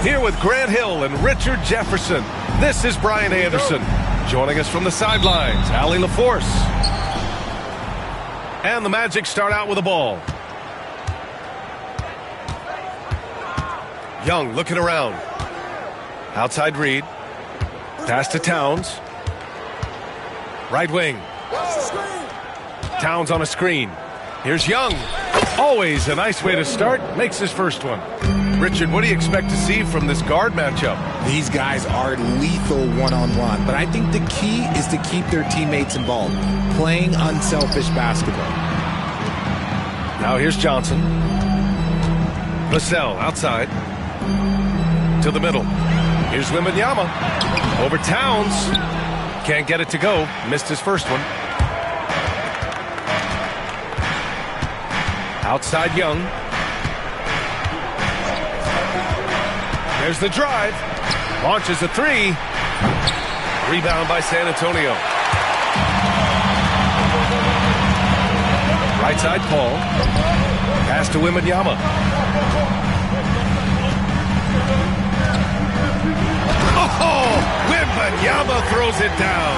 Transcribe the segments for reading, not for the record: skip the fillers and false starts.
Here with Grant Hill and Richard Jefferson, this is Brian Anderson. Joining us from the sidelines, Allie LaForce. And the Magic start out with a ball. Young looking around. Outside Reed. Pass to Towns. Right wing. Towns on a screen. Here's Young. Always a nice way to start. Makes his first one. Richard, what do you expect to see from this guard matchup? These guys are lethal one-on-one, but I think the key is to keep their teammates involved, playing unselfish basketball. Now here's Johnson. Vassell outside. To the middle. Here's Wembanyama. Over Towns. Can't get it to go. Missed his first one. Outside Young. There's the drive. Launches a three. Rebound by San Antonio. Right side Paul. Pass to Wembanyama. Oh! Wembanyama throws it down.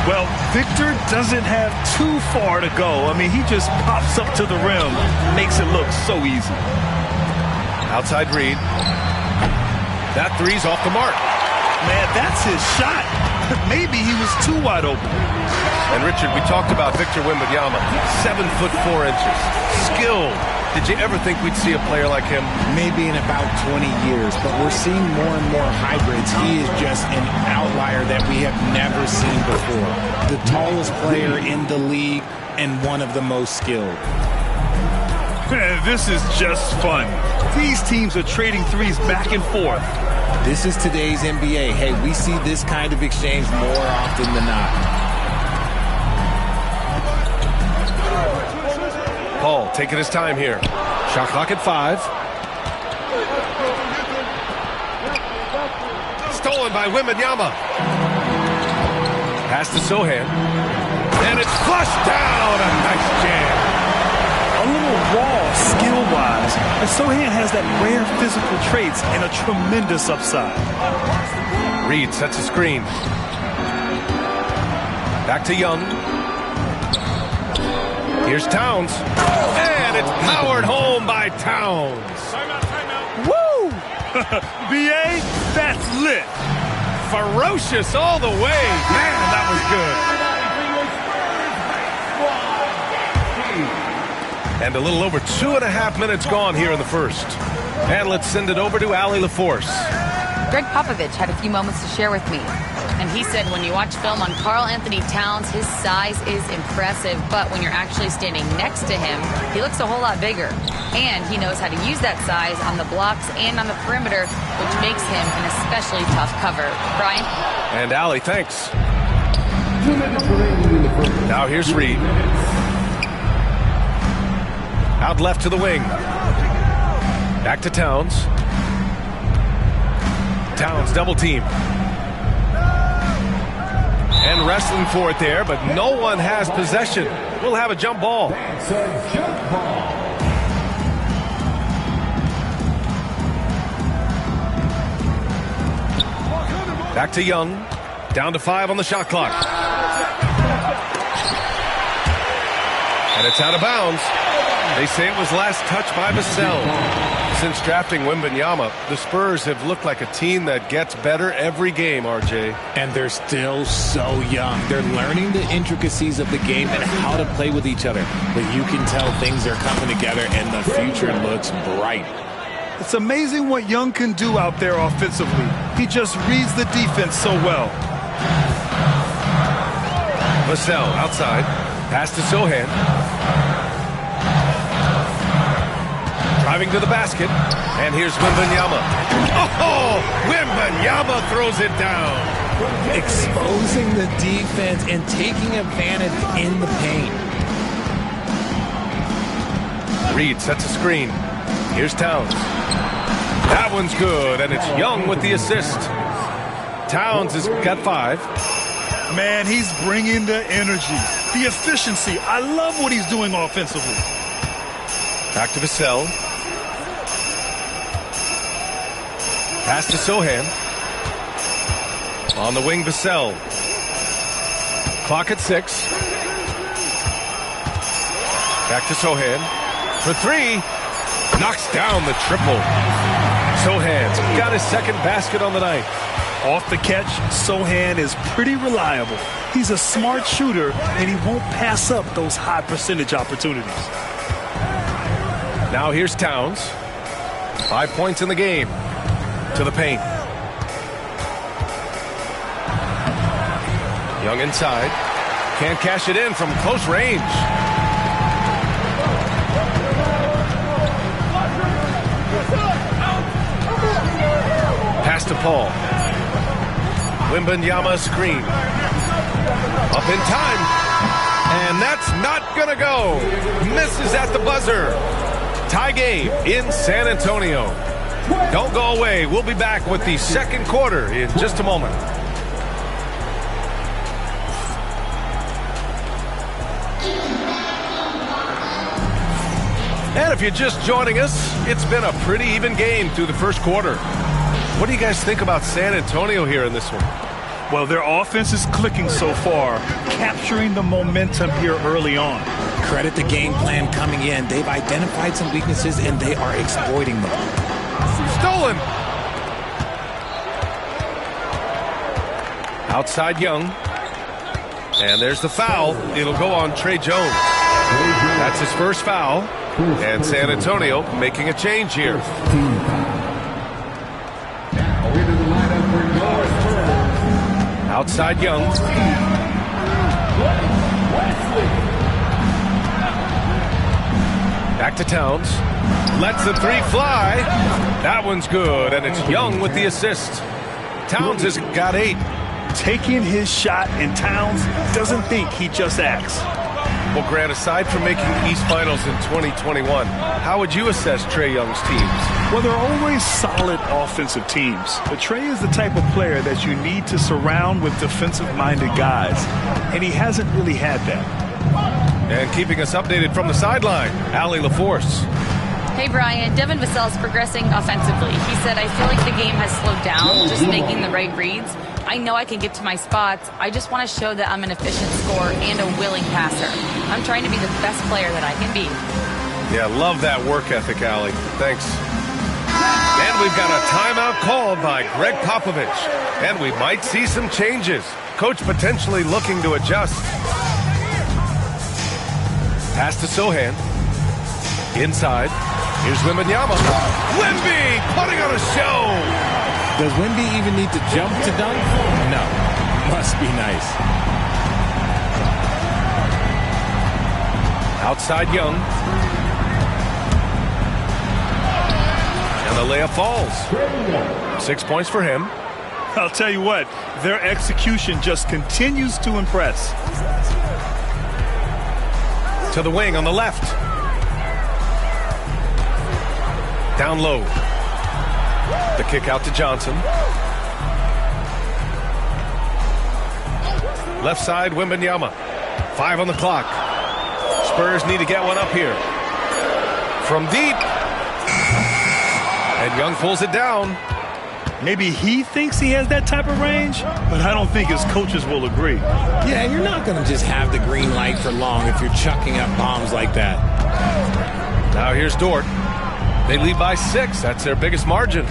Well, Victor doesn't have too far to go. I mean, he just pops up to the rim. Makes it look so easy. Outside Reed. That three's off the mark. Man, that's his shot. Maybe he was too wide open. And Richard, we talked about Victor Wembanyama. 7'4". Skilled. Did you ever think we'd see a player like him? Maybe in about 20 years, but we're seeing more and more hybrids. He is just an outlier that we have never seen before. The tallest player in the league and one of the most skilled. This is just fun. These teams are trading threes back and forth. This is today's NBA. Hey, we see this kind of exchange more often than not. Paul taking his time here. Shot clock at 5. Stolen by Wembanyama. Pass to Sohan. And it's flushed down. A nice jam. A little raw skill-wise. And Sohan has that rare physical traits and a tremendous upside. Reed sets a screen. Back to Young. Here's Towns. And it's powered home by Towns. Woo! B.A., that's lit. Ferocious all the way. Man, that was good. And a little over 2.5 minutes gone here in the first. And let's send it over to Allie LaForce. Greg Popovich had a few moments to share with me. And he said when you watch film on Karl Anthony Towns, his size is impressive. But when you're actually standing next to him, he looks a whole lot bigger. And he knows how to use that size on the blocks and on the perimeter, which makes him an especially tough cover. Brian? And Allie, thanks. Now here's Reed. Out left to the wing. Back to Towns. Towns double team. And wrestling for it there, but no one has possession. We'll have a jump ball. Back to Young. Down to 5 on the shot clock. And it's out of bounds. They say it was last touched by Vassell. Since drafting Wembanyama, the Spurs have looked like a team that gets better every game, RJ. And they're still so young. They're learning the intricacies of the game and how to play with each other. But you can tell things are coming together and the future looks bright. It's amazing what Young can do out there offensively. He just reads the defense so well. Vassell outside. Pass to Sohan. Driving to the basket. And here's Wembanyama. Oh! Wembanyama throws it down. Exposing the defense and taking advantage in the paint. Reed sets a screen. Here's Towns. That one's good, and it's Young with the assist. Towns has got 5. Man, he's bringing the energy, the efficiency. I love what he's doing offensively. Back to Vassell. Pass to Sohan. On the wing, Vassell. Clock at 6. Back to Sohan. For 3. Knocks down the triple. Sohan's got his second basket on the night. Off the catch, Sohan is pretty reliable. He's a smart shooter, and he won't pass up those high percentage opportunities. Now here's Towns. 5 points in the game. To the paint. Young inside. Can't cash it in from close range. Pass to Paul. Wembanyama screen. Up in time. And that's not going to go. Misses at the buzzer. Tie game in San Antonio. Don't go away. We'll be back with the second quarter in just a moment. And if you're just joining us, it's been a pretty even game through the first quarter. What do you guys think about San Antonio here in this one? Well, their offense is clicking so far, capturing the momentum here early on. Credit the game plan coming in. They've identified some weaknesses, and they are exploiting them. Stolen. Outside Young. And there's the foul. It'll go on Trey Jones. That's his first foul. And San Antonio making a change here. Outside Young. Back to Towns. Lets the 3 fly. That one's good, and it's Young with the assist. Towns has got 8. Taking his shot, and Towns doesn't think, he just acts. Well, Grant, aside from making East Finals in 2021, how would you assess Trae Young's teams? Well, they're always solid offensive teams. But Trae is the type of player that you need to surround with defensive-minded guys, and he hasn't really had that. And keeping us updated from the sideline, Allie LaForce. Hey, Brian. Devin Vassell's progressing offensively. He said, I feel like the game has slowed down, just making the right reads. I know I can get to my spots. I just want to show that I'm an efficient scorer and a willing passer. I'm trying to be the best player that I can be. Yeah, love that work ethic, Allie. Thanks. And we've got a timeout called by Greg Popovich. And we might see some changes. Coach potentially looking to adjust. Pass to Sohan. Inside. Here's Wembanyama. Wemby putting on a show. Does Wemby even need to jump to dunk? No. Must be nice. Outside Young. And the layup falls. 6 points for him. I'll tell you what, their execution just continues to impress. To the wing on the left. Down low. The kick out to Johnson. Left side, Wembanyama. 5 on the clock. Spurs need to get one up here. From deep. And Young pulls it down. Maybe he thinks he has that type of range, but I don't think his coaches will agree. Yeah, you're not going to just have the green light for long if you're chucking up bombs like that. Now here's Dort. They lead by 6. That's their biggest margin.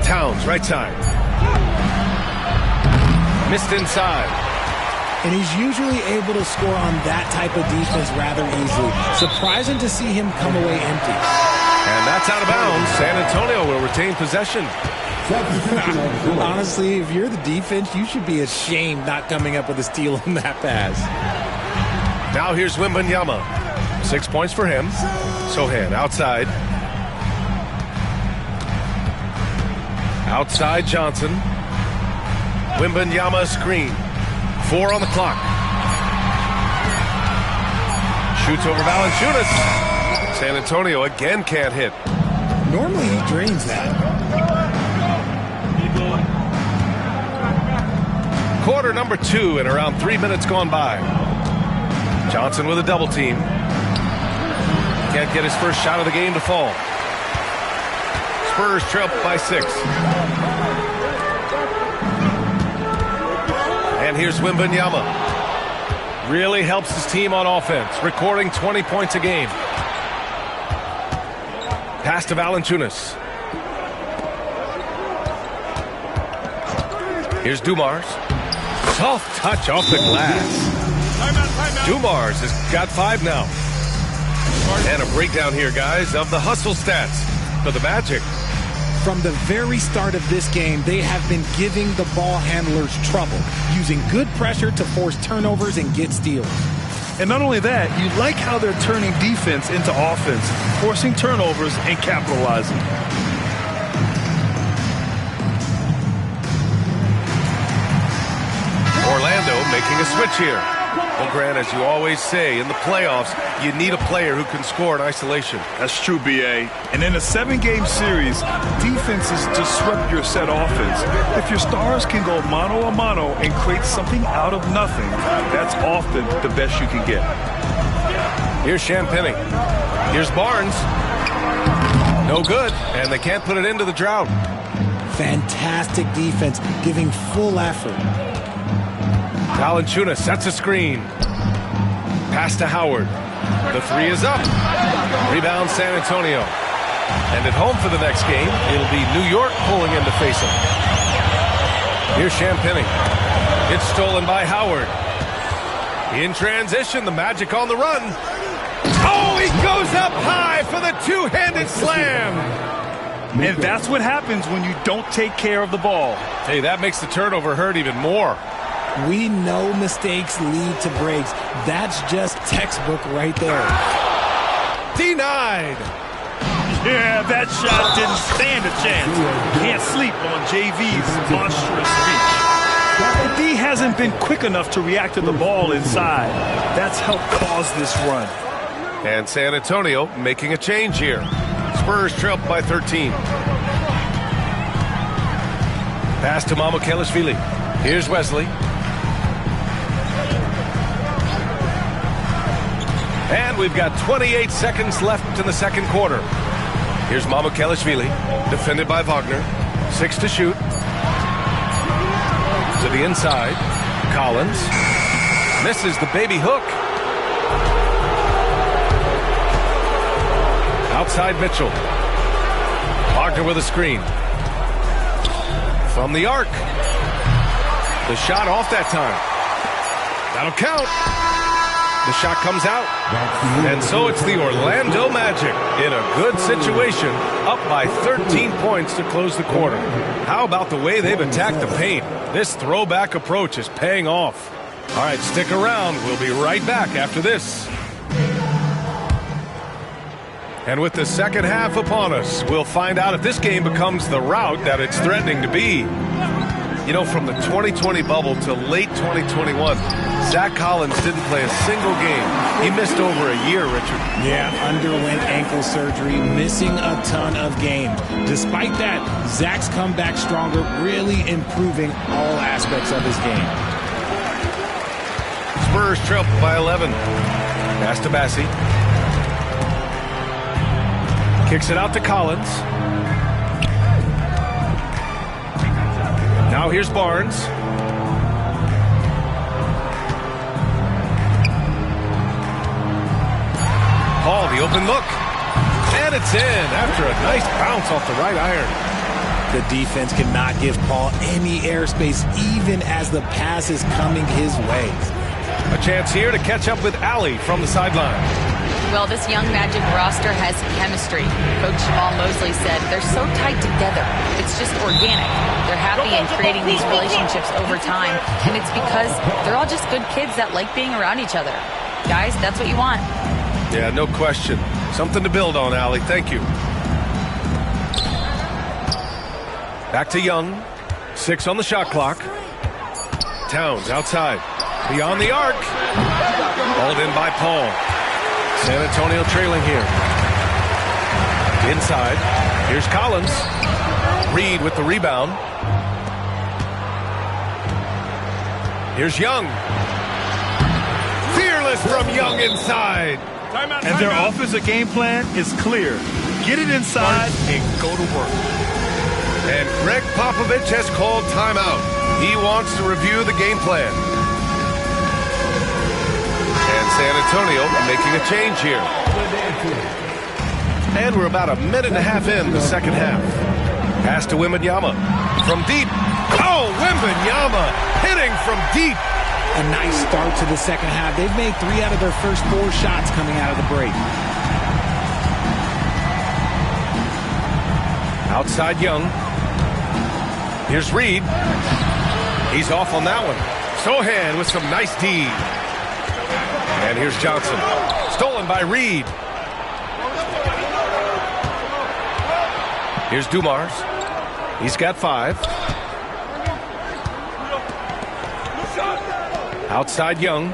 Towns, right side. Missed inside. And he's usually able to score on that type of defense rather easily. Surprising to see him come away empty. And that's out of bounds. San Antonio will retain possession. Honestly, if you're the defense, you should be ashamed not coming up with a steal on that pass. Now here's Wembanyama. 6 points for him. Sohan outside. Outside Johnson. Wembanyama screen. 4 on the clock. Shoots over Valanciunas. San Antonio again can't hit. Normally he drains that. Quarter number 2 and around 3 minutes gone by. Johnson with a double team. Can't get his first shot of the game to fall. Spurs trail by 6. And here's Wembanyama. Really helps his team on offense, recording 20 points a game. Pass to Valanciunas. Here's Dumars. Soft touch off the glass. Dumars has got 5 now. And a breakdown here, guys, of the hustle stats for the Magic. From the very start of this game, they have been giving the ball handlers trouble, using good pressure to force turnovers and get steals. And not only that, you like how they're turning defense into offense, forcing turnovers and capitalizing. Orlando making a switch here. Well, Grant, as you always say, in the playoffs, you need a player who can score in isolation. That's true, B.A. And in a 7-game series, defenses disrupt your set offense. If your stars can go mano-a-mano and create something out of nothing, that's often the best you can get. Here's Champagny. Here's Barnes. No good, and they can't put it into the drought. Fantastic defense, giving full effort. Valanciunas sets a screen. Pass to Howard. The 3 is up. Rebound San Antonio. And at home for the next game, it'll be New York pulling in to face him. Here's Champagny. It's stolen by Howard. In transition, the Magic on the run. Oh, he goes up high for the two-handed slam. And that's what happens when you don't take care of the ball. Hey, that makes the turnover hurt even more. We know mistakes lead to breaks. That's just textbook right there. Denied. Yeah, that shot didn't stand a chance. Can't sleep on JV's monstrous reach. The D hasn't been quick enough to react to the ball inside. That's helped cause this run. And San Antonio making a change here. Spurs trail by 13. Pass to Mamukelashvili. Here's Wesley. And we've got 28 seconds left in the second quarter. Here's Mamukelashvili, defended by Wagner. 6 to shoot. To the inside. Collins. Misses the baby hook. Outside Mitchell. Wagner with a screen. From the arc. The shot off that time. That'll count. The shot comes out. And so it's the Orlando Magic in a good situation, up by 13 points to close the quarter. How about the way they've attacked the paint? This throwback approach is paying off. All right, stick around. We'll be right back after this. And with the second half upon us, we'll find out if this game becomes the rout that it's threatening to be. You know, from the 2020 bubble to late 2021, Zach Collins didn't play a single game. He missed over a year, Richard. Yeah, underwent ankle surgery, missing a ton of games. Despite that, Zach's come back stronger, really improving all aspects of his game. Spurs trail by 11. Pass to Bassi. Kicks it out to Collins. Now here's Barnes. open look. And it's in after a nice bounce off the right iron. The defense cannot give Paul any airspace, even as the pass is coming his way. A chance here to catch up with Allie from the sideline. Well, this young Magic roster has chemistry. Coach Jamal Mosley said they're so tight together. It's just organic. They're happy in creating these relationships over time, and it's because they're all just good kids that like being around each other. Guys, that's what you want. Yeah, no question. Something to build on, Allie. Thank you. Back to Young. 6 on the shot clock. Towns outside. Beyond the arc. Hauled in by Paul. San Antonio trailing here. Inside. Here's Collins. Reed with the rebound. Here's Young. Fearless from Young inside. And their offensive game plan is clear. Get it inside and go to work. And Greg Popovich has called timeout. He wants to review the game plan. And San Antonio making a change here. And we're about a minute and a half in the second half. Pass to Wembanyama. From deep. Oh, Wembanyama hitting from deep. A nice start to the second half. They've made 3 out of their first 4 shots coming out of the break. Outside Young. Here's Reed. He's off on that one. Sohan with some nice D. And here's Johnson. Stolen by Reed. Here's Dumars. He's got 5. Outside Young.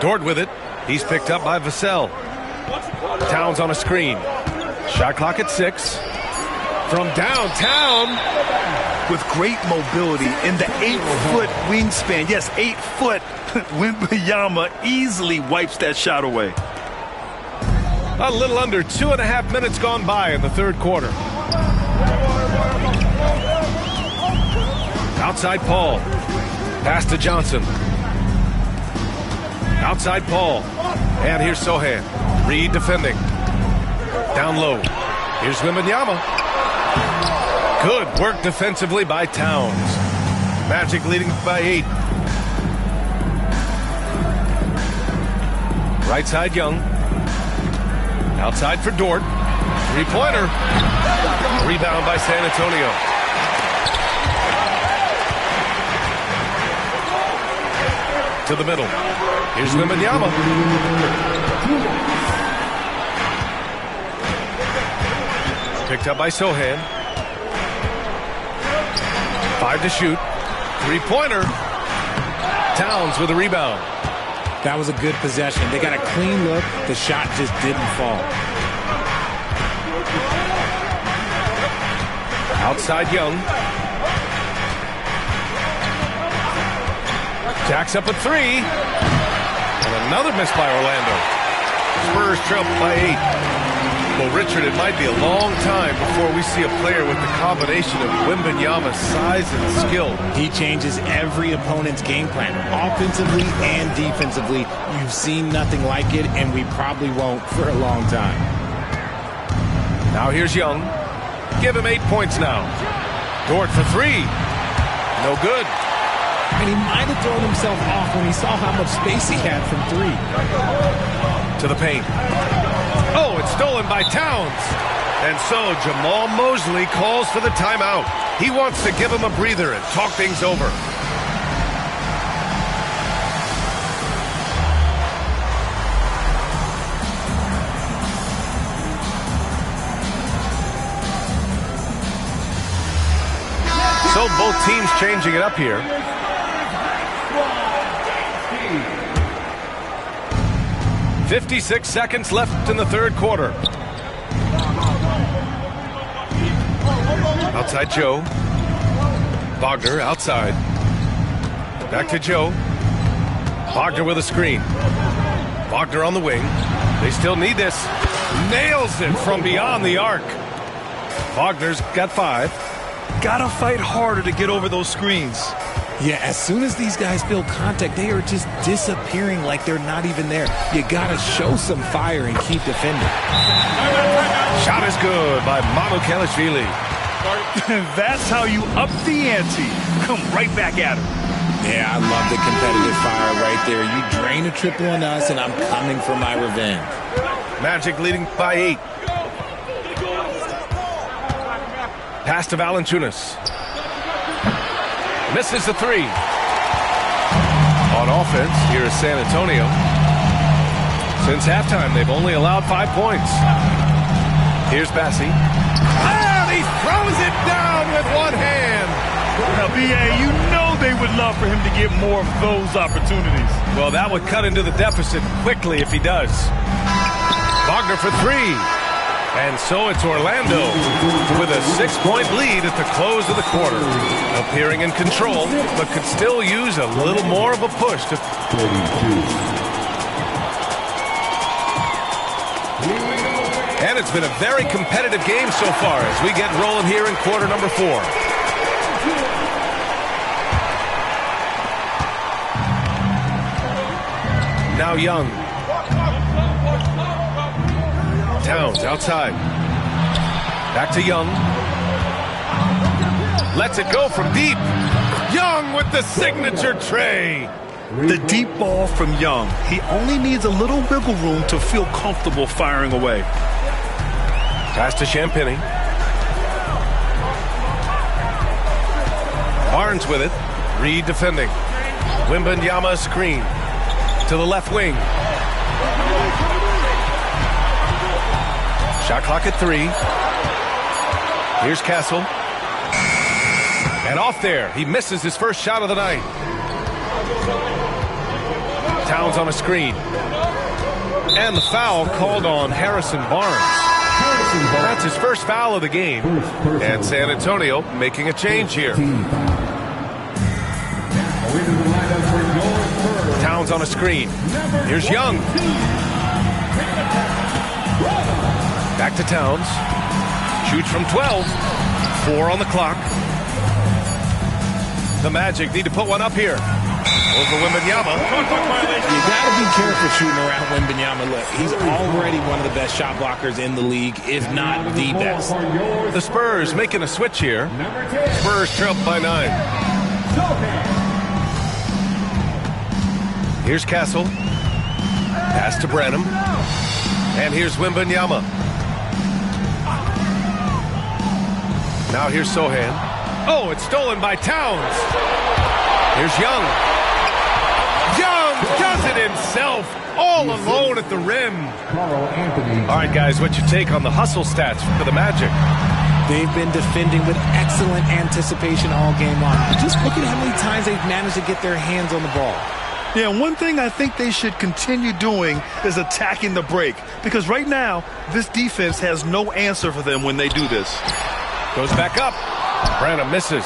Dort with it. He's picked up by Vassell. Towns on a screen. Shot clock at 6. From downtown. With great mobility in the 8-foot wingspan. Yes, 8 foot. Wembanyama easily wipes that shot away. A little under 2.5 minutes gone by in the third quarter. Outside Paul. Pass to Johnson. Outside Paul. And here's Sohan. Reed defending. Down low. Here's Wembanyama. Good work defensively by Towns. Magic leading by 8. Right side Young. Outside for Dort. 3-pointer. Rebound by San Antonio. To the middle. Here's Wembanyama. Picked up by Sohan. 5 to shoot. 3-pointer. Towns with a rebound. That was a good possession. They got a clean look. The shot just didn't fall. Outside Young. Jacks up at 3. And another miss by Orlando. Spurs trail by 8. Well, Richard, it might be a long time before we see a player with the combination of Wembanyama's size and skill. He changes every opponent's game plan, offensively and defensively. You've seen nothing like it, and we probably won't for a long time. Now here's Young. Give him 8 points now. Dort for 3. No good. And he might have thrown himself off when he saw how much space he had from 3. To the paint. Oh, it's stolen by Towns. And so Jamal Mosley calls for the timeout. He wants to give him a breather and talk things over. So both teams changing it up here. .56 seconds left in the third quarter. Outside Joe. Wagner outside. Back to Joe. Wagner with a screen. Wagner on the wing. They still need this. Nails it from beyond the arc. Wagner's got 5. Gotta fight harder to get over those screens. Yeah, as soon as these guys feel contact, they are just disappearing like they're not even there. You got to show some fire and keep defending. Shot is good by Mamukelashvili. That's how you up the ante. Come right back at him. Yeah, I love the competitive fire right there. You drain a triple on us, and I'm coming for my revenge. Magic leading by 8. Pass to Valanciunas. Misses the 3. On offense, here is San Antonio. Since halftime, they've only allowed 5 points. Here's Bassi. And he throws it down with one hand. Now, B.A., you know they would love for him to get more of those opportunities. Well, that would cut into the deficit quickly if he does. Wagner for 3. And so it's Orlando with a 6-point lead at the close of the quarter. Appearing in control, but could still use a little more of a push to... And it's been a very competitive game so far as we get rolling here in quarter number 4. Now Young. Towns outside. Back to Young. Lets it go from deep. Young with the signature tray. The deep ball from Young. He only needs a little wiggle room to feel comfortable firing away. Pass to Champagny. Barnes with it. Reed defending. Wembanyama screen. To the left wing. Shot clock at 3. Here's Castle. And off there. He misses his first shot of the night. Towns on a screen. And the foul called on Harrison Barnes. That's his first foul of the game. And San Antonio making a change here. Towns on a screen. Here's Young. Back to Towns. Shoots from 12. 4 on the clock. The Magic need to put one up here. Over Wembanyama. You got to be careful shooting around Wembanyama. Look, he's already one of the best shot blockers in the league, if not the best. The Spurs making a switch here. Spurs trailed by 9. Here's Castle. Pass to Branham. And here's Wembanyama. Now here's Sohan. Oh, it's stolen by Towns. Here's Young. Young does it himself, all alone at the rim. All right, guys, what's your take on the hustle stats for the Magic? They've been defending with excellent anticipation all game long. Just look at how many times they've managed to get their hands on the ball. Yeah, one thing I think they should continue doing is attacking the break. Because right now, this defense has no answer for them when they do this. Goes back up. Branham misses.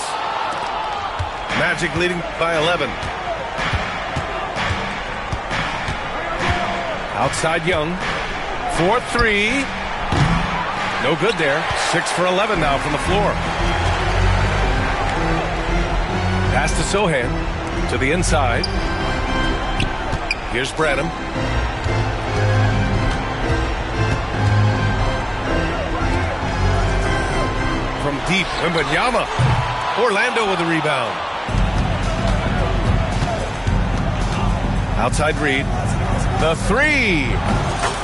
Magic leading by 11. Outside Young. 4-3. No good there. 6 for 11 now from the floor. Pass to Sohan. To the inside. Here's Branham. From deep, Wembanyama. Orlando with the rebound. Outside Reed. The 3.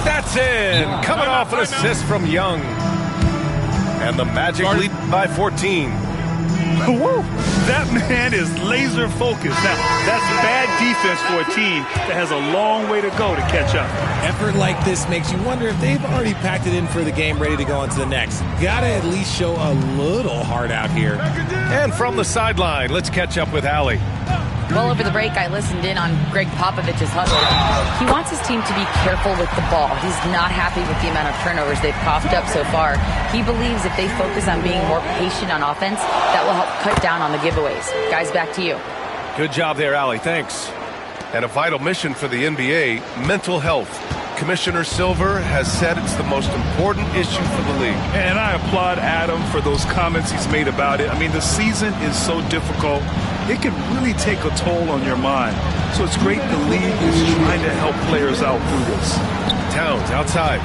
That's in. Coming off an assist from Young. And the Magic lead by 14. Woo! That man is laser focused. Now, that's bad defense for a team that has a long way to go to catch up. Effort like this makes you wonder if they've already packed it in for the game, ready to go on to the next. Gotta at least show a little heart out here. And from the sideline, let's catch up with Allie. Well, over the break, I listened in on Greg Popovich's huddle. He wants his team to be careful with the ball. He's not happy with the amount of turnovers they've coughed up so far. He believes if they focus on being more patient on offense, that will help cut down on the giveaways. Guys, back to you. Good job there, Allie. Thanks. And a vital mission for the NBA, mental health. Commissioner Silver has said it's the most important issue for the league. And I applaud Adam for those comments he's made about it. I mean, the season is so difficult. it can really take a toll on your mind. So it's great the league is trying to help players out through this. Towns outside.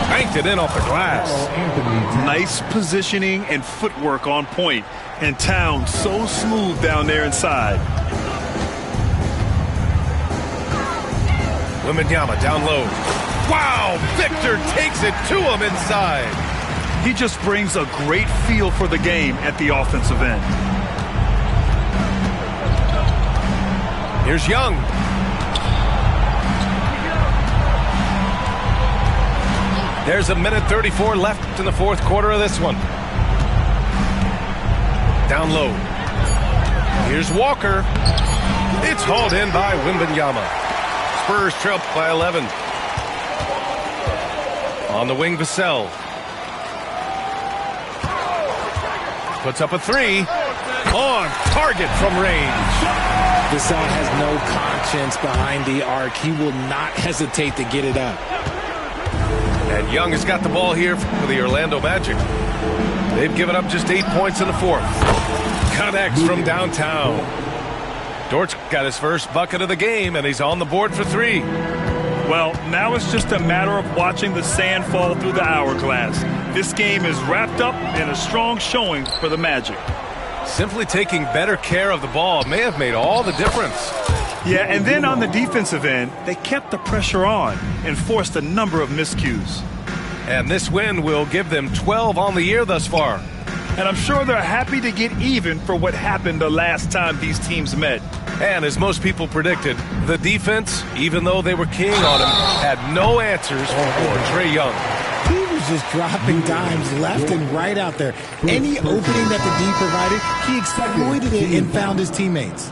Banked it in off the glass. Nice positioning and footwork on point. And Towns so smooth down there inside. Wembanyama down low. Wow! Victor takes it to him inside. He just brings a great feel for the game at the offensive end. Here's Young. There's a minute 34 left in the fourth quarter of this one. Down low. Here's Walker. It's hauled in by Wembanyama. Spurs trail by 11. On the wing, Vassell. Puts up a three. On target from range. Vassell has no conscience behind the arc. He will not hesitate to get it up. And Young has got the ball here for the Orlando Magic. They've given up just 8 points in the fourth. Connects from downtown. Dort's got his first bucket of the game, and he's on the board for three. Well, now it's just a matter of watching the sand fall through the hourglass. This game is wrapped up in a strong showing for the Magic. Simply taking better care of the ball may have made all the difference. Yeah, and then on the defensive end, they kept the pressure on and forced a number of miscues. And this win will give them 12 on the year thus far. And I'm sure they're happy to get even for what happened the last time these teams met. And as most people predicted, the defense, even though they were keying on him, had no answers for Trae Young. He was just dropping dimes left and right out there. Any opening that the D provided, he exploited it and found his teammates.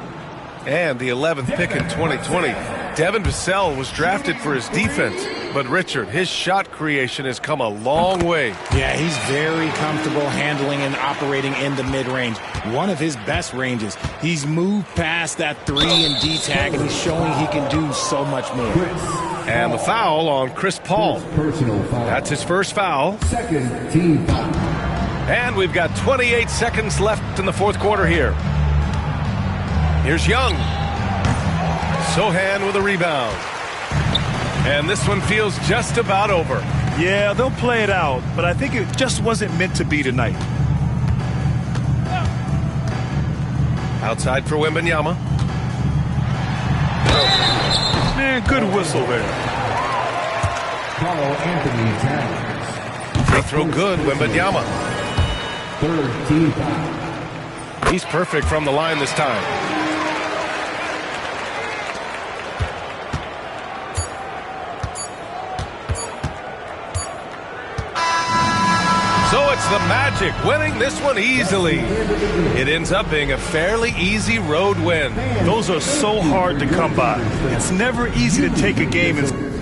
And the 11th pick in 2020, Devin Vassell was drafted for his defense. But Richard, his shot creation has come a long way. Yeah, he's very comfortable handling and operating in the mid-range. One of his best ranges. He's moved past that 3 and D tag, and he's showing he can do so much more. And the foul on Chris Paul. Personal foul. That's his first foul. Second team foul. And we've got 28 seconds left in the fourth quarter here. Here's Young. Sohan with a rebound. And this one feels just about over. Yeah, they'll play it out, but I think it just wasn't meant to be tonight. Outside for Wembanyama. Man, good whistle there. Carl Anthony Towns. Free throw good, Wembanyama. Third team foul. He's perfect from the line this time. So it's the Magic winning this one easily. It ends up being a fairly easy road win. Those are so hard to come by. It's never easy to take a game and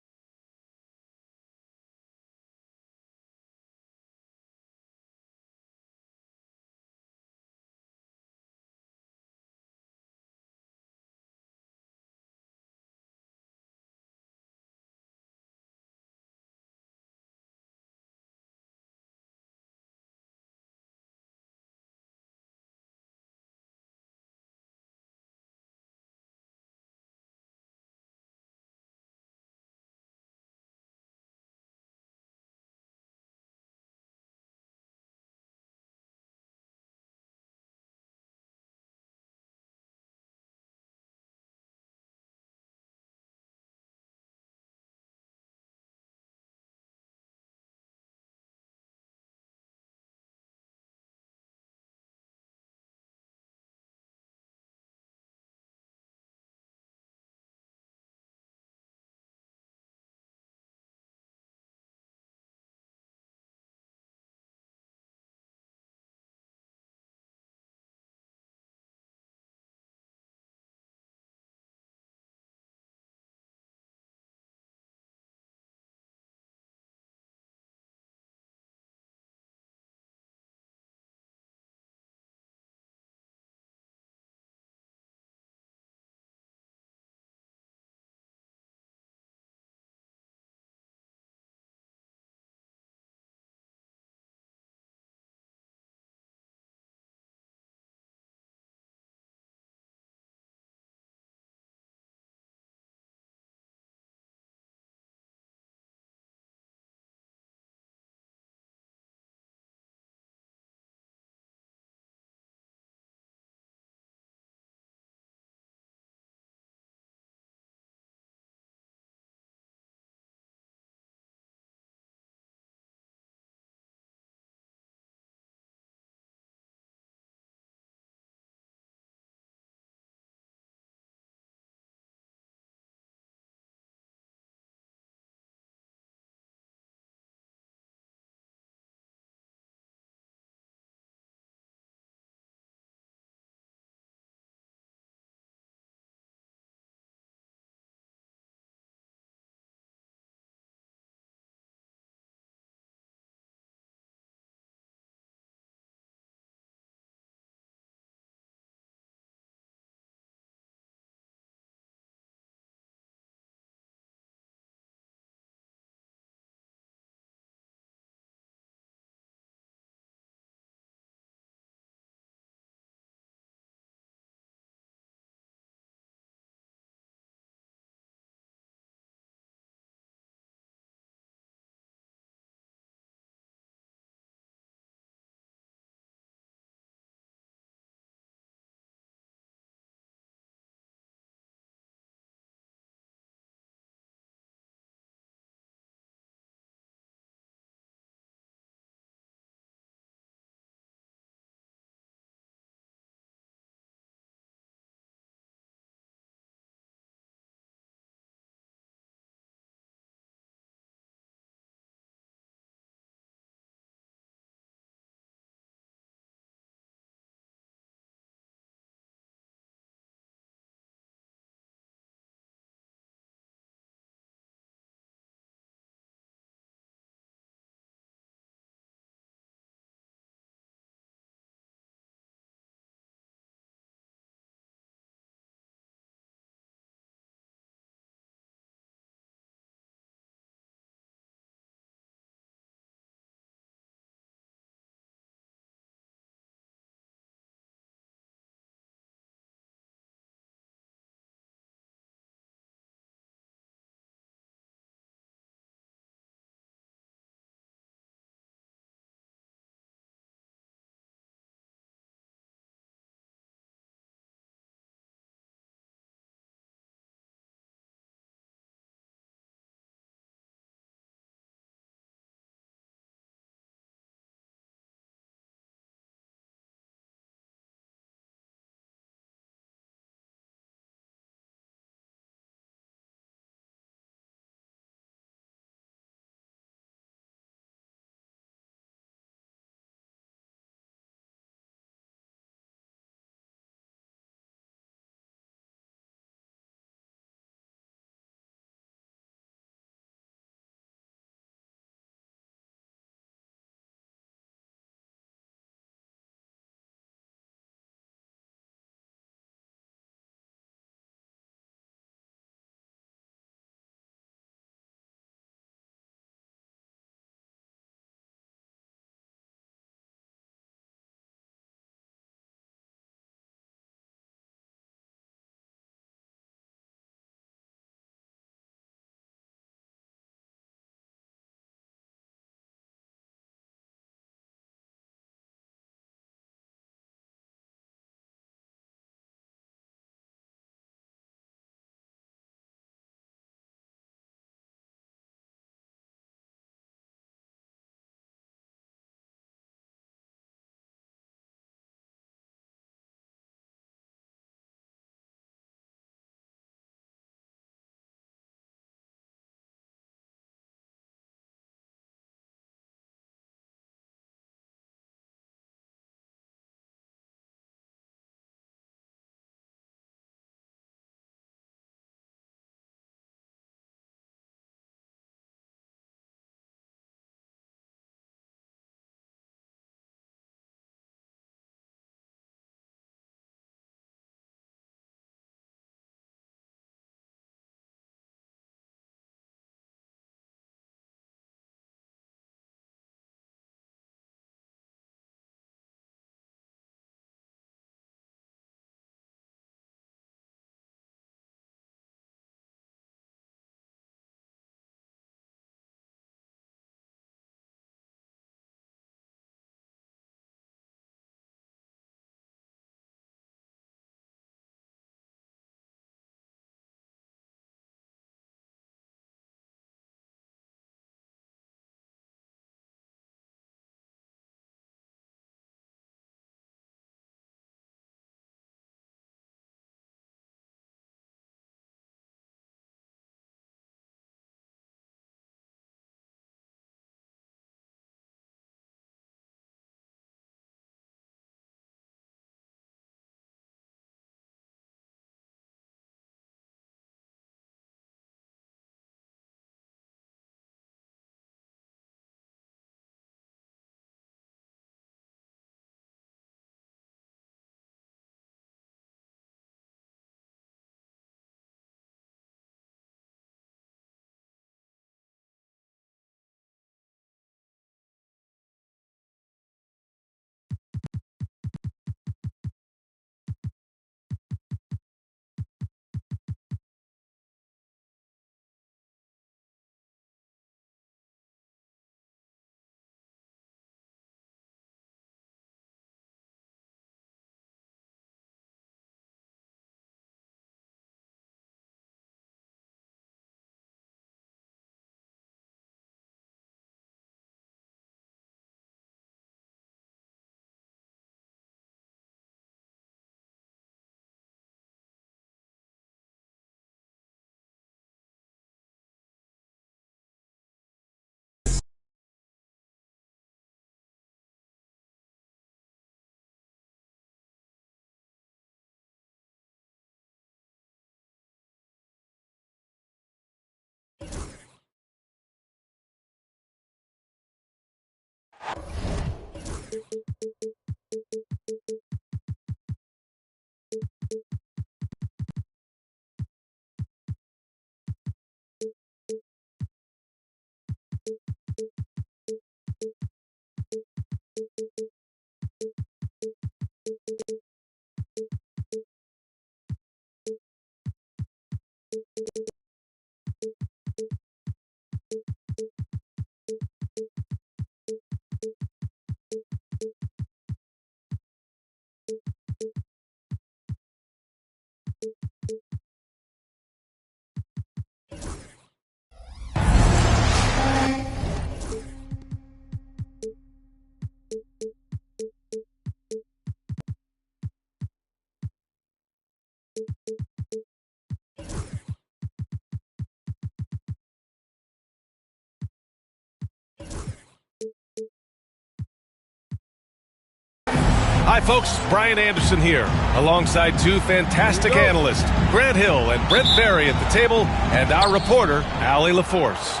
Hi, folks. Brian Anderson here, alongside two fantastic analysts, Grant Hill and Brent Barry at the table, and our reporter, Allie LaForce.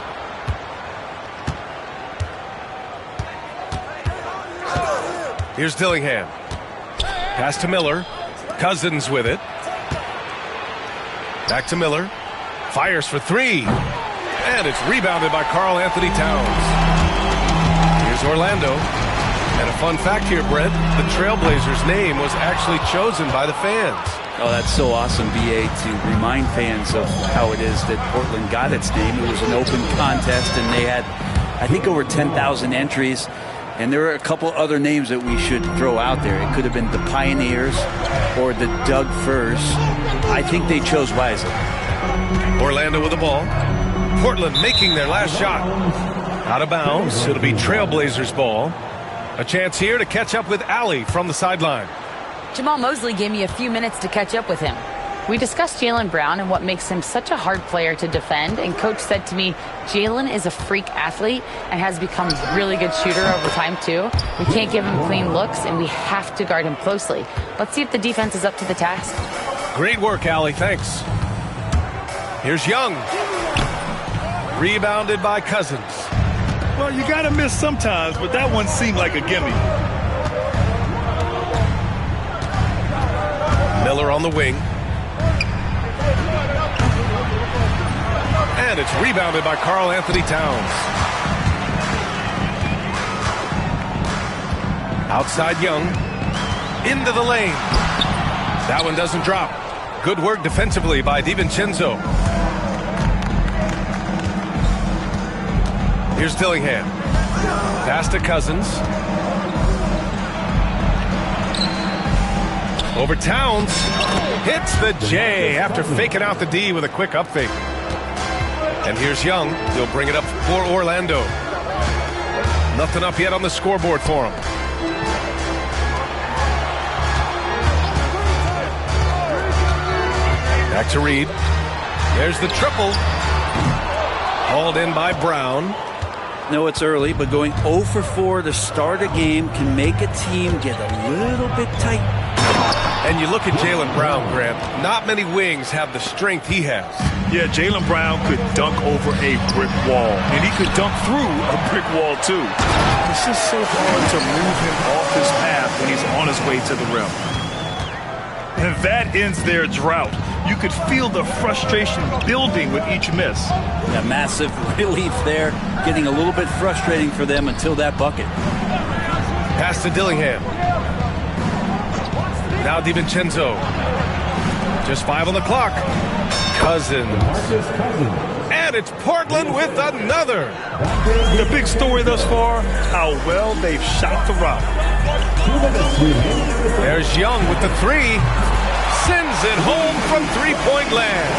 Here's Dillingham. Pass to Miller. Cousins with it. Back to Miller. Fires for three. And it's rebounded by Karl Anthony Towns. Here's Orlando. And a fun fact here, Brett, the Trailblazers' name was actually chosen by the fans. Oh, that's so awesome, B.A., to remind fans of how it is that Portland got its name. It was an open contest, and they had, I think, over 10,000 entries. And there are a couple other names that we should throw out there. It could have been the Pioneers or the Doug Furs. I think they chose wisely. Orlando with the ball. Portland making their last shot. Out of bounds. It'll be Trailblazers ball. A chance here to catch up with Allie from the sideline. Jamal Mosley gave me a few minutes to catch up with him. We discussed Jaylen Brown and what makes him such a hard player to defend, and Coach said to me, Jaylen is a freak athlete and has become a really good shooter over time too. We can't give him clean looks, and we have to guard him closely. Let's see if the defense is up to the task. Great work, Allie. Thanks. Here's Young. Rebounded by Cousins. Well, you got to miss sometimes, but that one seemed like a gimme. Miller on the wing. And it's rebounded by Karl Anthony Towns. Outside Young. Into the lane. That one doesn't drop. Good work defensively by DiVincenzo. Here's Dillingham. Pass to Cousins. Over Towns. Hits the J after faking out the D with a quick up fake. And here's Young. He'll bring it up for Orlando. Nothing up yet on the scoreboard for him. Back to Reed. There's the triple. Hauled in by Brown. No, it's early, but going 0 for 4 to start a game can make a team get a little bit tight. And you look at Jaylen Brown, Grant. Not many wings have the strength he has. Yeah, Jaylen Brown could dunk over a brick wall, and he could dunk through a brick wall, too. It's just so hard to move him off his path when he's on his way to the rim. And that ends their drought. You could feel the frustration building with each miss. A massive relief there, getting a little bit frustrating for them until that bucket. Pass to Dillingham. Now DiVincenzo. Just 5 on the clock. Cousins. And it's Portland with another. The big story thus far, how well they've shot the rock. There's Young with the three. Sends it home from three-point land.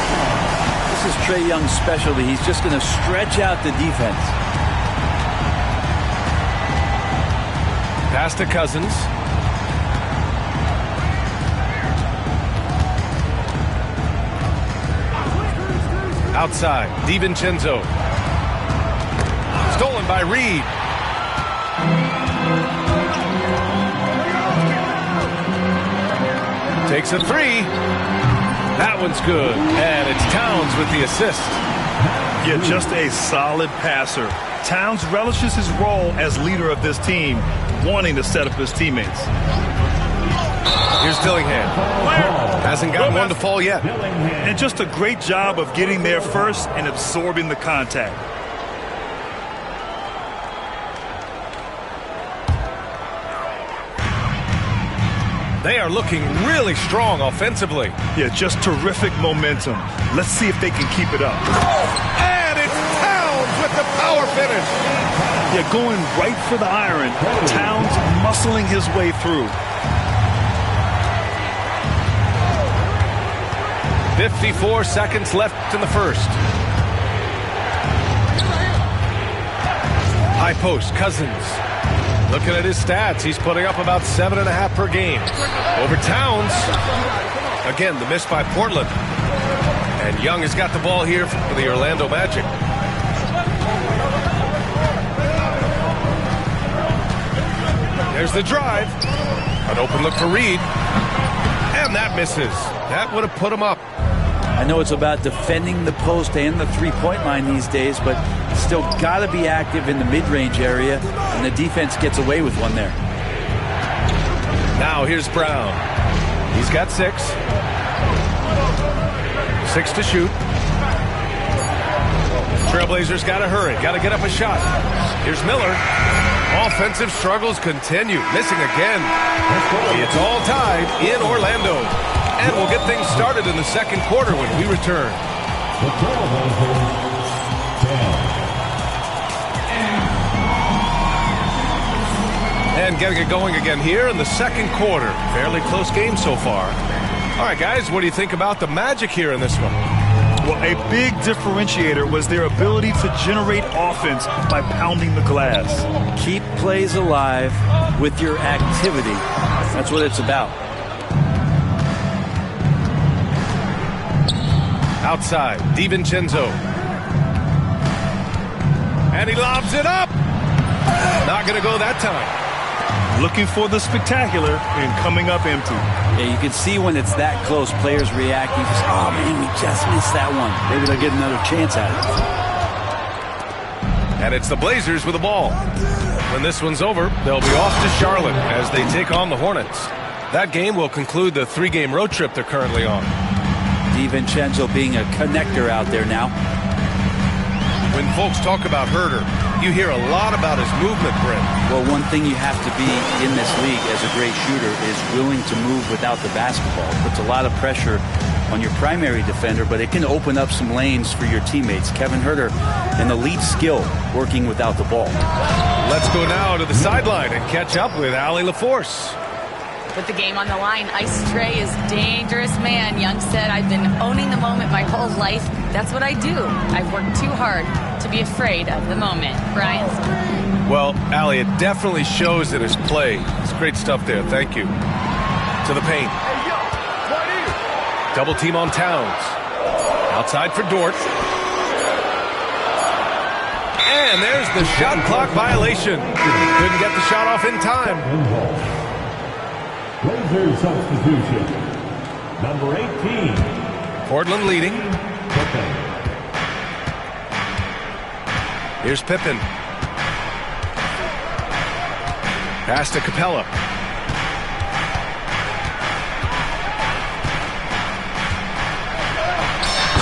This is Trae Young's specialty. He's just going to stretch out the defense. Pass to Cousins. Outside, DiVincenzo. Stolen by Reed. Takes a three. That one's good. And it's Towns with the assist. Yeah, just a solid passer. Towns relishes his role as leader of this team, wanting to set up his teammates. Here's Dillingham. Hasn't gotten one to fall yet. And just a great job of getting there first and absorbing the contact. They are looking really strong offensively. Yeah, just terrific momentum. Let's see if they can keep it up. And it's Towns with the power finish. Yeah, going right for the iron. Towns muscling his way through. 54 seconds left in the first. High post, Cousins. Looking at his stats, he's putting up about 7.5 per game. Over Towns. Again, the miss by Portland. And Young has got the ball here for the Orlando Magic. There's the drive. An open look for Reed. And that misses. That would have put him up. I know it's about defending the post and the three-point line these days, but still got to be active in the mid-range area, and the defense gets away with one there. Now here's Brown. He's got 6. 6 to shoot. Trailblazers got to hurry. Got to get up a shot. Here's Miller. Offensive struggles continue. Missing again. It's all tied in Orlando. And we'll get things started in the second quarter when we return. And getting it going again here in the second quarter. Fairly close game so far. All right, guys, what do you think about the Magic here in this one? Well, a big differentiator was their ability to generate offense by pounding the glass. Keep plays alive with your activity. That's what it's about. Outside, DiVincenzo. And he lobs it up. Not going to go that time. Looking for the spectacular and coming up empty. Yeah, you can see when it's that close, players reacting. Oh, man, we just missed that one. Maybe they'll get another chance at it. And it's the Blazers with the ball. When this one's over, they'll be off to Charlotte as they take on the Hornets. That game will conclude the 3-game road trip they're currently on. DiVincenzo being a connector out there now. When folks talk about Herter, you hear a lot about his movement, Brent. Well, one thing you have to be in this league as a great shooter is willing to move without the basketball. It puts a lot of pressure on your primary defender, but it can open up some lanes for your teammates. Kevin Herter, an elite skill working without the ball. Let's go now to the sideline and catch up with Allie LaForce. With the game on the line, Ice Trey is dangerous man. Young said, I've been owning the moment my whole life. That's what I do. I've worked too hard to be afraid of the moment. Brian? Well, Allie, it definitely shows in his play. It's great stuff there. Thank you. To the paint. Double team on Towns. Outside for Dort. And there's the shot clock violation. Couldn't get the shot off in time. Blazer substitution. Number 18. Portland leading. Pippen. Here's Pippen. Pass to Capella.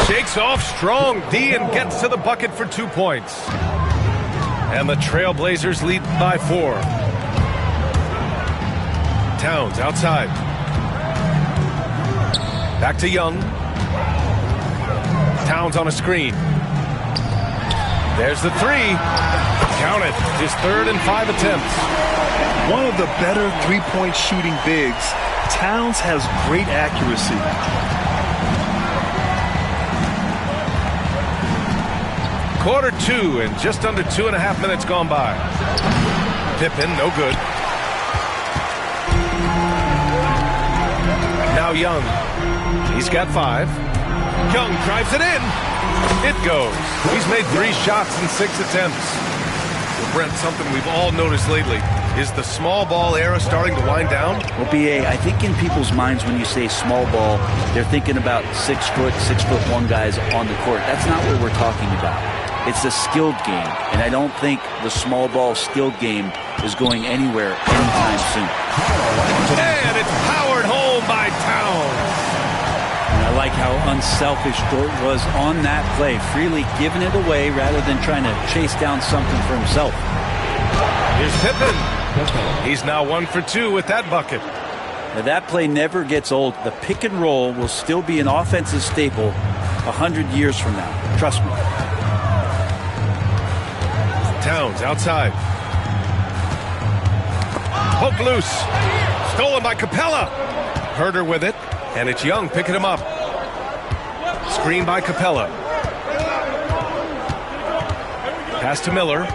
Shakes off strong D and gets to the bucket for 2 points. And the Trailblazers lead by 4. Towns outside. Back to Young. Towns on a screen. There's the 3. Count it. His 3rd and 5 attempts. One of the better three-point shooting bigs. Towns has great accuracy. Quarter 2 and just under 2.5 minutes gone by. Pippen, no good. Now Young. He's got 5. Young drives it in. It goes. He's made 3 shots in 6 attempts. Well, Brent, something we've all noticed lately. Is the small ball era starting to wind down? Well, B.A., I think in people's minds when you say small ball, they're thinking about 6', 6'1" guys on the court. That's not what we're talking about. It's a skilled game, and I don't think the small ball skilled game is going anywhere anytime soon. And it's powered home by Towns. And I like how unselfish Dort was on that play, freely giving it away rather than trying to chase down something for himself. Here's Pippen. He's now 1 for 2 with that bucket. Now that play never gets old. The pick and roll will still be an offensive staple 100 years from now. Trust me. Towns outside. Poke loose. Stolen by Capella. Herder with it. And it's Young picking him up. Screen by Capella. Pass to Miller.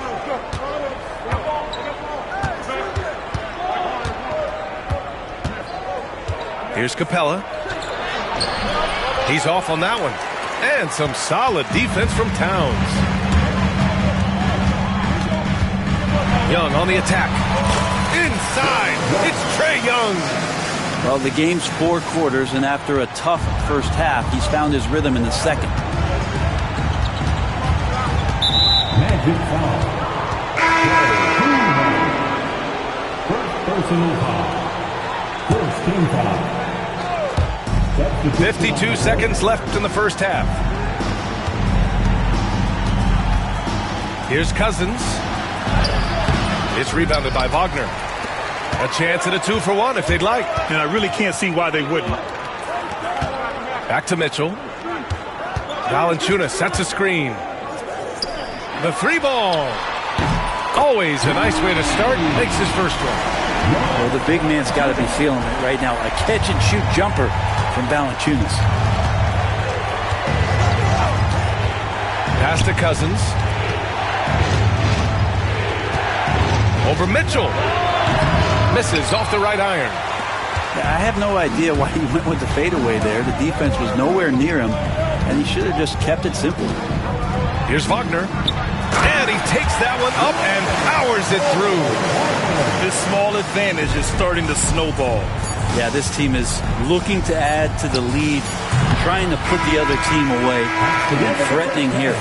Here's Capella. He's off on that one. And some solid defense from Towns. Young on the attack. Inside. It's Trae Young. Well, the game's 4 quarters, and after a tough first half, he's found his rhythm in the second. Magic foul. First personal foul. First team foul. 52 seconds left in the first half. Here's Cousins. It's rebounded by Wagner. A chance at a 2-for-1 if they'd like. And I really can't see why they wouldn't. Back to Mitchell. Valanciunas sets a screen. The 3-ball. Always a nice way to start. Makes his first one. Well, the big man's got to be feeling it right now. A catch-and-shoot jumper from Valanciunas. Pass to Cousins. Over Mitchell. Misses off the right iron. I have no idea why he went with the fadeaway there. The defense was nowhere near him, and he should have just kept it simple. Here's Wagner. And he takes that one up and powers it through. This small advantage is starting to snowball. Yeah, this team is looking to add to the lead, trying to put the other team away, and threatening here.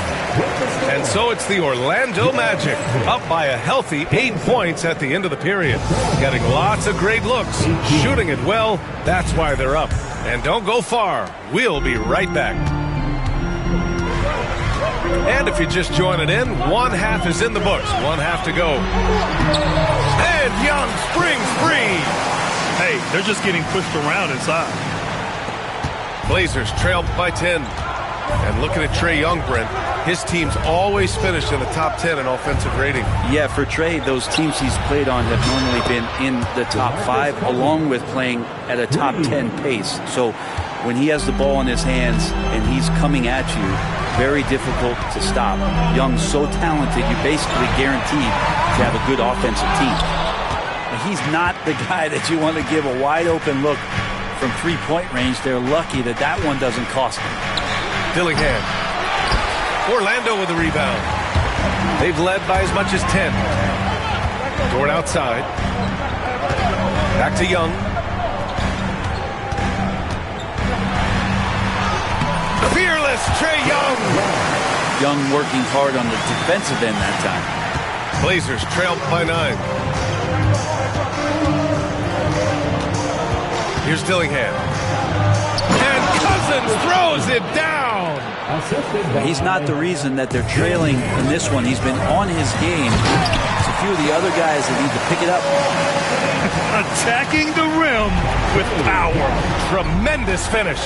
And so it's the Orlando Magic, up by a healthy 8 points at the end of the period. Getting lots of great looks, shooting it well, that's why they're up. And don't go far, we'll be right back. And if you're just joining in, 1 half is in the books, 1 half to go. And Young springs free. Hey, they're just getting pushed around inside. Blazers trail by 10. And looking at Trae Young, Brent, his team's always finished in the top 10 in offensive rating. Yeah, for Trae, those teams he's played on have normally been in the top 5, along with playing at a top 10 pace. So when he has the ball in his hands and he's coming at you, very difficult to stop. Young's so talented, you're basically guaranteed to have a good offensive team. And he's not the guy that you want to give a wide-open look from three-point range. They're lucky that that one doesn't cost them. Dillingham. Orlando with the rebound. They've led by as much as 10. Dort outside. Back to Young. Fearless Trae Young. Young working hard on the defensive end that time. Blazers trailed by 9. Here's Dillingham. And Cousins throws it down. He's not the reason that they're trailing in this one. He's been on his game. It's a few of the other guys that need to pick it up. Attacking the rim with power. Tremendous finish.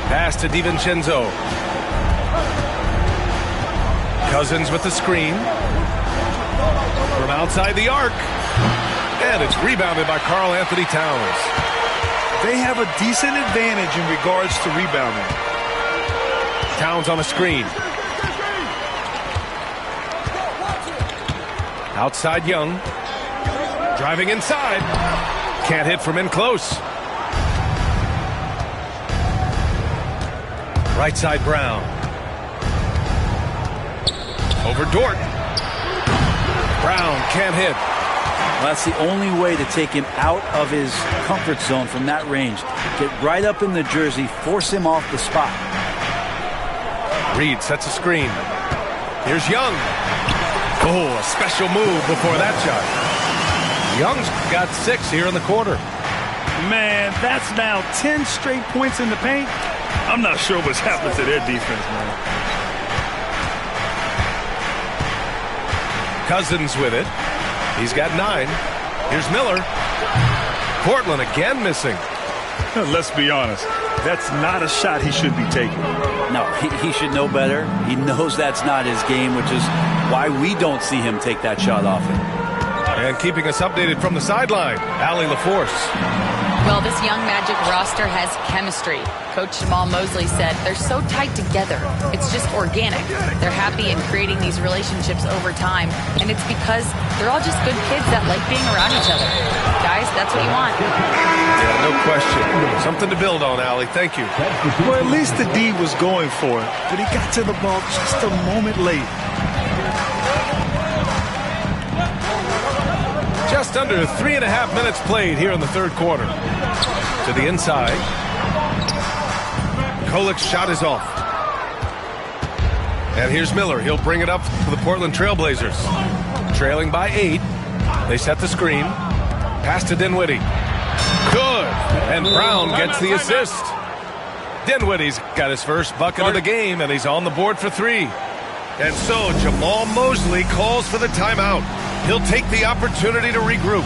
Pass to DiVincenzo. Cousins with the screen. From outside the arc. And it's rebounded by Karl Anthony Towns. They have a decent advantage in regards to rebounding. Towns on a screen. Outside Young. Driving inside. Can't hit from in close. Right side Brown. Over Dort. Brown can't hit. Well, that's the only way to take him out of his comfort zone from that range. Get right up in the jersey, force him off the spot. Reed sets a screen. Here's Young. Oh, a special move before that shot. Young's got 6 here in the quarter. Man, that's now 10 straight points in the paint. I'm not sure what's happened to their defense, man. Cousins with it. He's got 9. Here's Miller. Portland again missing. Let's be honest. That's not a shot he should be taking. No, he should know better. He knows that's not his game, which is why we don't see him take that shot often. And keeping us updated from the sideline, Allie LaForce. Well, this young Magic roster has chemistry. Coach Jamal Mosley said they're so tight together. It's just organic. They're happy in creating these relationships over time, and it's because they're all just good kids that like being around each other. Guys, that's what you want. Yeah, no question. Something to build on, Allie. Thank you. Well, at least the D was going for it, but he got to the ball just a moment late. Just under 3.5 minutes played here in the third quarter. To the inside. Kolik's shot is off. And here's Miller. He'll bring it up for the Portland Trailblazers. Trailing by 8. They set the screen. Pass to Dinwiddie. Good. And Brown gets the assist. Dinwiddie's got his first bucket of the game, and he's on the board for 3. And so Jamal Mosley calls for the timeout. He'll take the opportunity to regroup.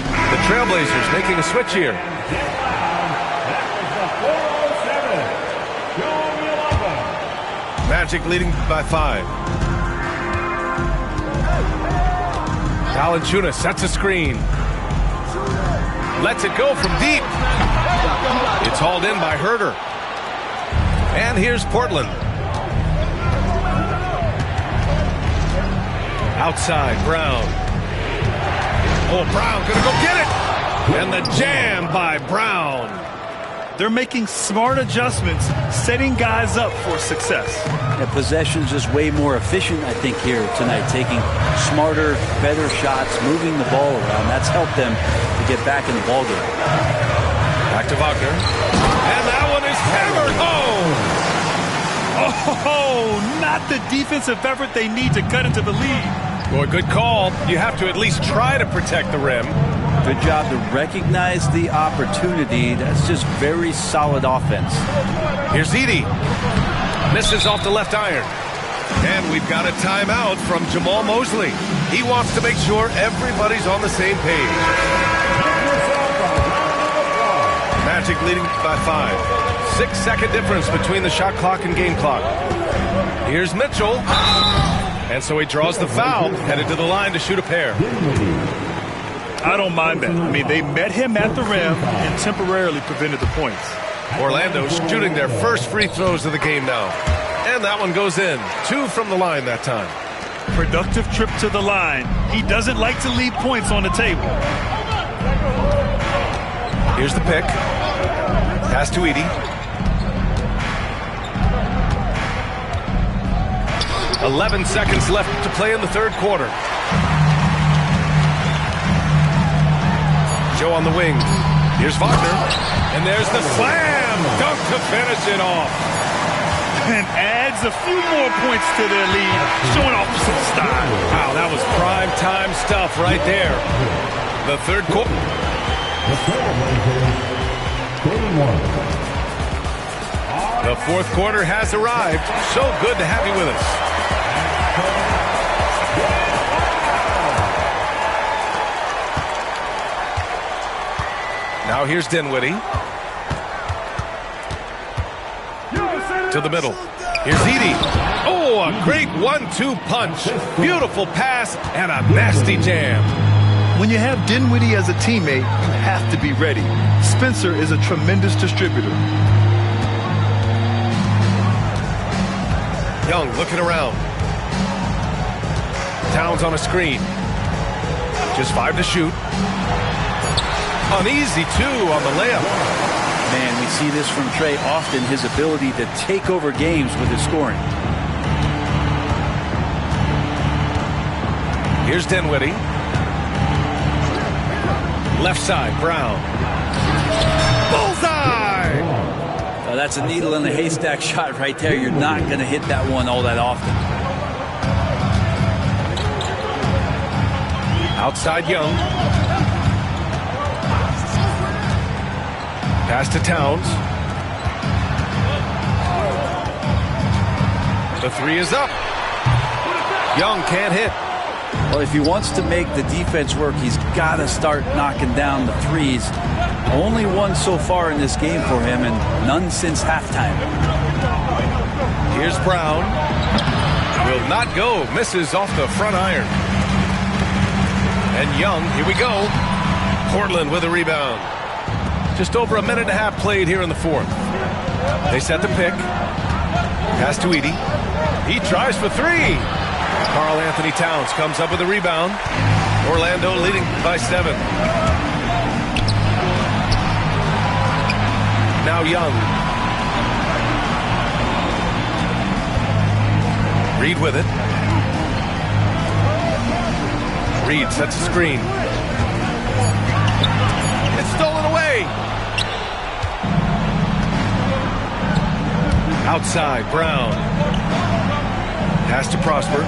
The Trailblazers making a switch here. Magic leading by 5. Valanciunas sets a screen. Lets it go from deep. It's hauled in by Herter. And here's Portland. Outside, Brown. Oh, Brown gonna go get it! And the jam by Brown. They're making smart adjustments, setting guys up for success. The possession's just way more efficient, I think, here tonight. Taking smarter, better shots, moving the ball around. That's helped them to get back in the ballgame. Back to Wagner. And that one is hammered home! Oh, not the defensive effort they need to cut into the lead. Boy, good call. You have to at least try to protect the rim. Good job to recognize the opportunity. That's just very solid offense. Here's Edey. Misses off the left iron. And we've got a timeout from Jamal Mosley. He wants to make sure everybody's on the same page. Magic leading by 5. 6-second difference between the shot clock and game clock. Here's Mitchell. And so he draws the foul, headed to the line to shoot a pair. I don't mind that. I mean, they met him at the rim and temporarily prevented the points. Orlando shooting their first free throws of the game now. And that one goes in. 2 from the line that time. Productive trip to the line. He doesn't like to leave points on the table. Here's the pick. Pass to Edey. 11 seconds left to play in the third quarter. Joe on the wing. Here's Wagner. And there's the slam dunk to finish it off. And adds a few more points to their lead, showing off some style. Wow, that was prime time stuff right there. The third quarter. The fourth quarter has arrived. So good to have you with us. Now here's Dinwiddie. To the middle. Here's Edey. Oh, a great 1-2 punch. Beautiful pass and a nasty jam. When you have Dinwiddie as a teammate, you have to be ready. Spencer is a tremendous distributor. Young looking around. Towns on a screen. Just 5 to shoot. An easy 2 on the layup. Man, we see this from Trey often, his ability to take over games with his scoring. Here's Dinwiddie. Left side, Brown. Bullseye! That's a needle in a haystack shot right there. You're not going to hit that one all that often. Outside Young. Pass to Towns. The three is up. Young can't hit. Well, if he wants to make the defense work, he's got to start knocking down the threes. Only one so far in this game for him, and none since halftime. Here's Brown. Will not go. Misses off the front iron. And Young, here we go. Portland with a rebound. Just over a minute and a half played here in the fourth. They set the pick. Pass to Edey. He tries for three. Karl Anthony Towns comes up with a rebound. Orlando leading by 7. Now Young. Reed with it. Reed sets a screen. It's stolen away. Outside, Brown. Pass to Prosper.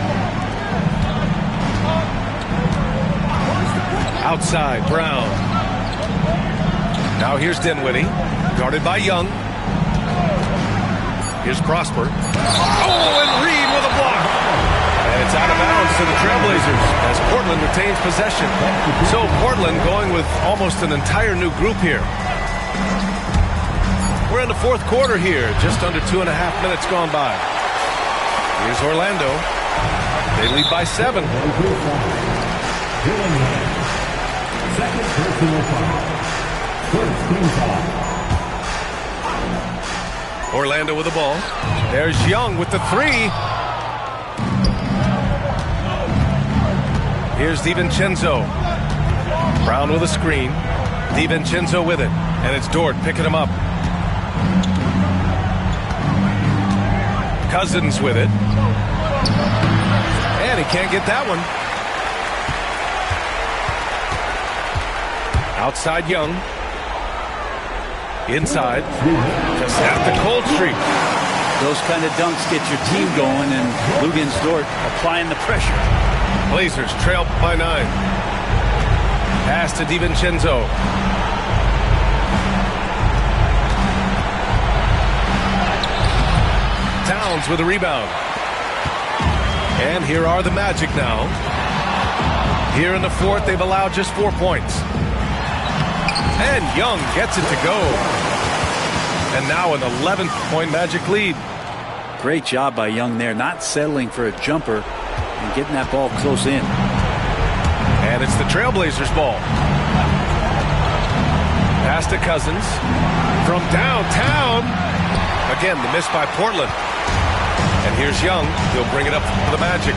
Outside, Brown. Now here's Dinwiddie. Guarded by Young. Here's Prosper. Oh, and Reed with a block. And it's out of bounds to the Trailblazers as Portland retains possession. So Portland going with almost an entire new group here. We're in the fourth quarter here. Just under 2.5 minutes gone by. Here's Orlando. They lead by 7. Second personal foul. First team foul. Orlando with the ball. There's Young with the three. Here's DiVincenzo. Brown with a screen. DiVincenzo with it. And it's Dort picking him up. Cousins with it. And he can't get that one. Outside Young. Inside. Just half the cold streak. Those kind of dunks get your team going, and Luguentz Dort applying the pressure. Blazers trail by 9. Pass to DiVincenzo. Towns with a rebound. And here are the Magic now. Here in the fourth, they've allowed just 4 points. And Young gets it to go. And now an 11-point Magic lead. Great job by Young there, not settling for a jumper and getting that ball close in. And it's the Trailblazers' ball. Pass to Cousins. From downtown. Again, the miss by Portland. And here's Young. He'll bring it up for the Magic.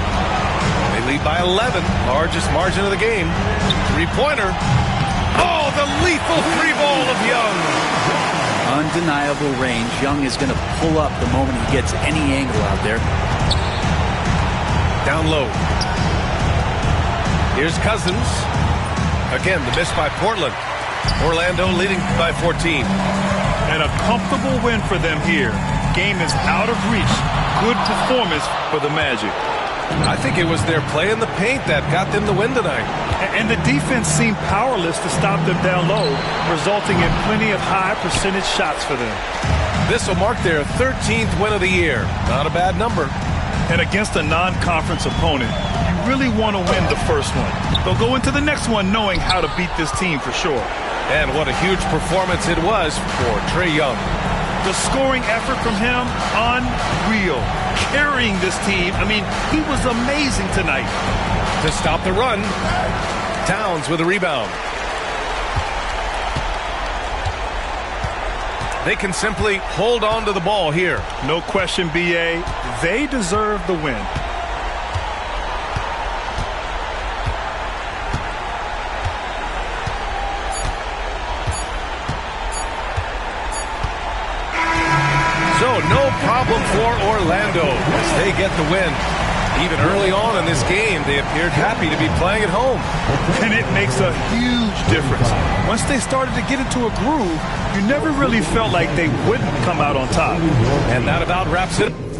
They lead by 11. Largest margin of the game. Three-pointer. Oh, the lethal three ball of Young. Undeniable range. Young is going to pull up the moment he gets any angle out there. Down low. Here's Cousins. Again, the miss by Portland. Orlando leading by 14. And a comfortable win for them here. Game is out of reach. Good performance for the Magic. I think it was their play in the paint that got them the win tonight. And the defense seemed powerless to stop them down low, resulting in plenty of high percentage shots for them. This will mark their 13th win of the year. Not a bad number. And against a non-conference opponent, you really want to win the first one. They'll go into the next one knowing how to beat this team for sure. And what a huge performance it was for Trae Young. The scoring effort from him, unreal. Carrying this team, I mean, he was amazing tonight. To stop the run, Towns with a rebound. They can simply hold on to the ball here. No question, B.A. They deserve the win. So no problem for Orlando as they get the win. Even early on in this game, they appeared happy to be playing at home. And it makes a huge difference. Once they started to get into a groove, you never really felt like they wouldn't come out on top. And that about wraps it up.